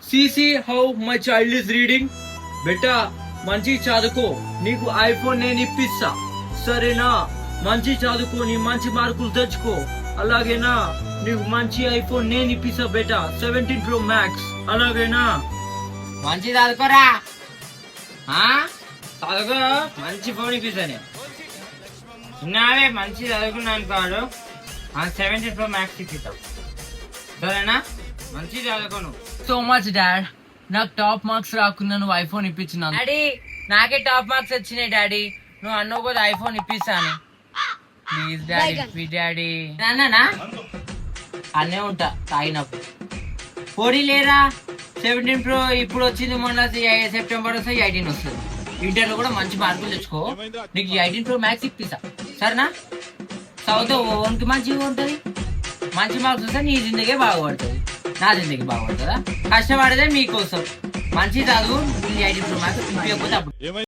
See how my child is reading. బెటా మంచి చదువుకో, నీకు ఐఫోన్ నేను ఇప్పిస్తా సరేనా. మంచి చదువుకొని మంచి మార్కులు తెచ్చుకో, అలాగేనా. నీకు మంచి ఐఫోన్ నేను ఇప్పిస్తా బెటా, 17 Pro Max, అలాగేనా. మంచి చదువుకోరా, చదువుకో, మంచి ఫోన్ ఇప్పిస్తాను. విన్నావే, మంచి చదువుకున్నాను కాదు, 17 Pro Max ఇప్పిస్తావు సరేనా. మంచి చదువుకోను. సో మచ్ డాడ్, నాకు టాప్ మార్క్స్ రాకుండా నువ్వు ఐఫోన్ ఇప్పించినాను. డాడీ నాకే టాప్ మార్క్స్ వచ్చినాయి డాడీ, నువ్వు అన్నావు కదా ఐఫోన్ ఇప్పిస్తాను. ప్లీజ్ డాడీ, డాడీ నాన్న అన్నే ఉంటా తాగినప్పుడు. పొడి లేరా 17 Pro ఇప్పుడు వచ్చింది, మొన్న సెప్టెంబర్ వస్తే 18 వస్తుంది. ఇంటర్లో కూడా మంచి మార్కులు తెచ్చుకో, నీకు 18 Pro Max ఇప్పిస్తా సరేనా. చదువుతో ఓన్కి మంచిగా ఉంటుంది, మంచి మార్క్స్ వస్తే నీ జిందగీ బాగుపడుతుంది, నా జిందగీ బాగుపడుతుందా. కష్టపడదే మీకోసం, మంచి చదువు. 18 Pro Max ఇప్పకపోతే అప్పుడు